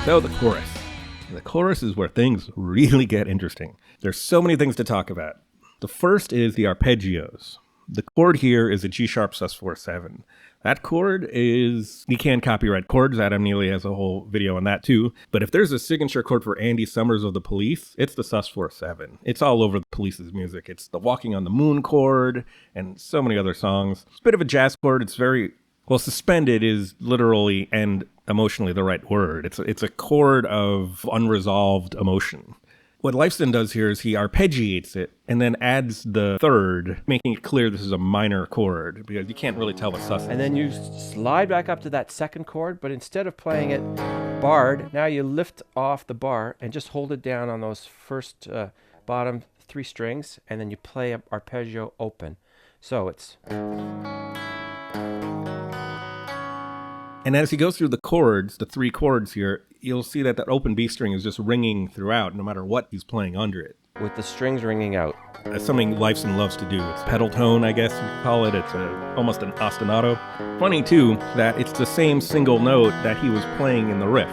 So the chorus. The chorus is where things really get interesting. There's so many things to talk about. The first is the arpeggios. The chord here is a G sharp sus4-7. That chord is, you can't copyright chords. Adam Neely has a whole video on that too. But if there's a signature chord for Andy Summers of the Police, it's the sus4-7. It's all over the Police's music. It's the Walking on the Moon chord and so many other songs. It's a bit of a jazz chord. It's very, well, suspended is literally and emotionally the right word. It's a chord of unresolved emotion. What Lifeson does here is he arpeggiates it and then adds the third, making it clear this is a minor chord because you can't really tell the sus. And then you slide back up to that second chord, but instead of playing it barred, now you lift off the bar and just hold it down on those first bottom three strings, and then you play an arpeggio open. So it's... And as he goes through the chords, the three chords here, you'll see that that open B string is just ringing throughout no matter what he's playing under it. With the strings ringing out. That's something Lifeson loves to do. It's pedal tone, I guess you could call it. It's almost an ostinato. Funny, too, that it's the same single note that he was playing in the riff.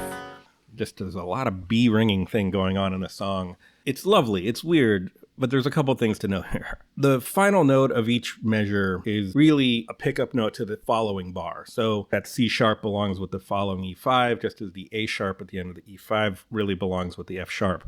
Just there's a lot of B ringing thing going on in the song. It's lovely. It's weird. But there's a couple things to note here. The final note of each measure is really a pickup note to the following bar. So that C sharp belongs with the following E5, just as the A sharp at the end of the E5 really belongs with the F sharp.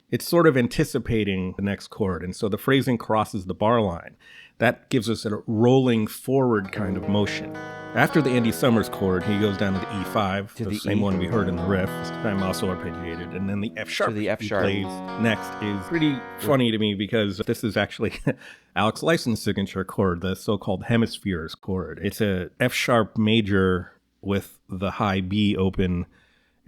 It's sort of anticipating the next chord, and so the phrasing crosses the bar line. That gives us a rolling forward kind of motion. After the Andy Summers chord, he goes down to the E5, the same one we heard in the riff, this time also arpeggiated, and then the F sharp the F sharp he plays next is pretty funny to me because this is actually Alex Lifeson's signature chord, the so-called hemispheres chord. It's a F sharp major with the high B open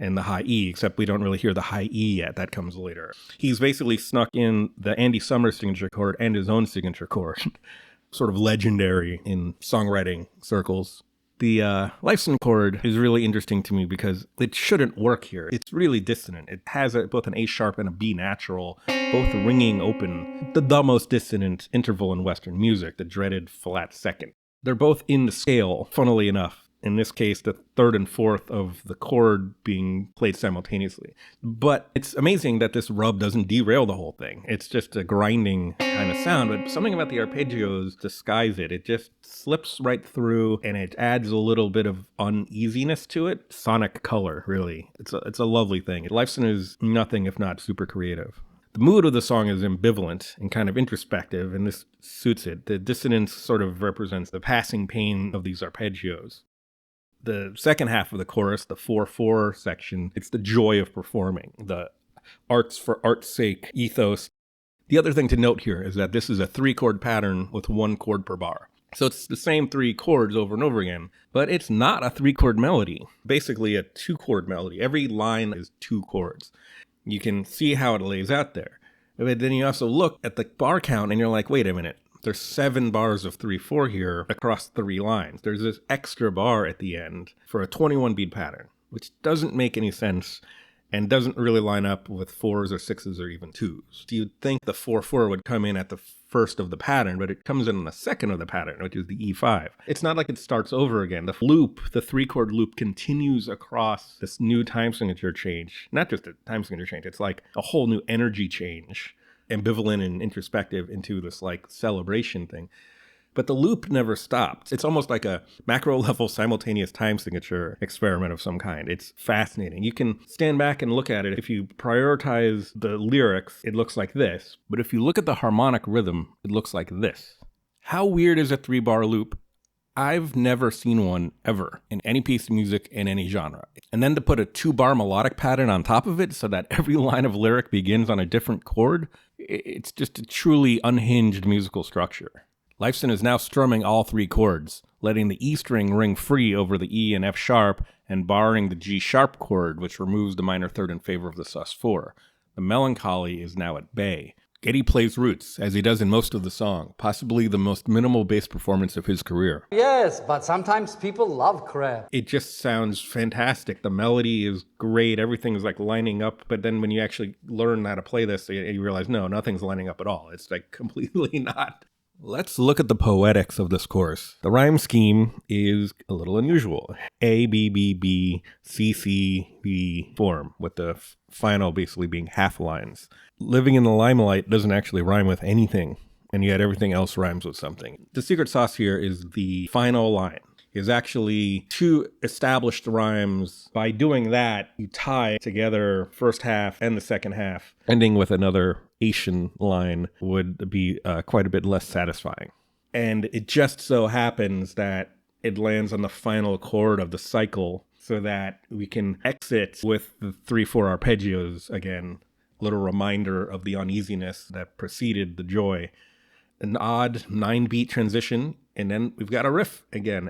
and the high E, except we don't really hear the high E yet. That comes later. He's basically snuck in the Andy Summers signature chord and his own signature chord. Sort of legendary in songwriting circles. The Lifeson chord is really interesting to me because it shouldn't work here. It's really dissonant. It has both an A sharp and a B natural, both ringing open. The most dissonant interval in Western music, the dreaded flat second. They're both in the scale, funnily enough. In this case, the third and fourth of the chord being played simultaneously. But it's amazing that this rub doesn't derail the whole thing. It's just a grinding kind of sound, but something about the arpeggios disguise it. It just slips right through, and it adds a little bit of uneasiness to it. Sonic color, really. It's a lovely thing. Lifeson is nothing if not super creative. The mood of the song is ambivalent and kind of introspective, and this suits it. The dissonance sort of represents the passing pain of these arpeggios. The second half of the chorus, the 4/4 section, it's the joy of performing, the arts for art's sake ethos. The other thing to note here is that this is a 3-chord pattern with 1 chord per bar. So it's the same 3 chords over and over again, but it's not a 3-chord melody, basically a 2-chord melody. Every line is 2 chords. You can see how it lays out there. But then you also look at the bar count and you're like, wait a minute. There's 7 bars of 3/4 here across 3 lines. There's this extra bar at the end for a 21 beat pattern, which doesn't make any sense and doesn't really line up with 4s or 6s or even 2s. You'd think the 4/4 would come in at the first of the pattern, but it comes in on the second of the pattern, which is the E5. It's not like it starts over again. The loop, the 3-chord loop, continues across this new time signature change. Not just a time signature change, it's like a whole new energy change. Ambivalent and introspective into this like celebration thing. But the loop never stopped. It's almost like a macro level simultaneous time signature experiment of some kind. It's fascinating. You can stand back and look at it. If you prioritize the lyrics, it looks like this. But if you look at the harmonic rhythm, it looks like this. How weird is a 3-bar loop? I've never seen one ever in any piece of music in any genre. And then to put a 2-bar melodic pattern on top of it so that every line of lyric begins on a different chord, it's just a truly unhinged musical structure. Lifeson is now strumming all 3 chords, letting the E string ring free over the E and F sharp and barring the G sharp chord, which removes the minor third in favor of the sus4. The melancholy is now at bay. Geddy plays roots, as he does in most of the song, possibly the most minimal bass performance of his career. Yes, but sometimes people love crap. It just sounds fantastic. The melody is great. Everything is like lining up. But then when you actually learn how to play this, you realize, no, nothing's lining up at all. It's like completely not. Let's look at the poetics of this course. The rhyme scheme is a little unusual. A, B, B, B, C, C, B form, with the final basically being half lines. Living in the limelight doesn't actually rhyme with anything, and yet everything else rhymes with something. The secret sauce here is the final line. Is actually two established rhymes. By doing that, you tie together first half and the second half. Ending with another Asian line would be quite a bit less satisfying. And it just so happens that it lands on the final chord of the cycle so that we can exit with the 3/4 arpeggios again. A little reminder of the uneasiness that preceded the joy. An odd 9-beat transition, and then we've got a riff again.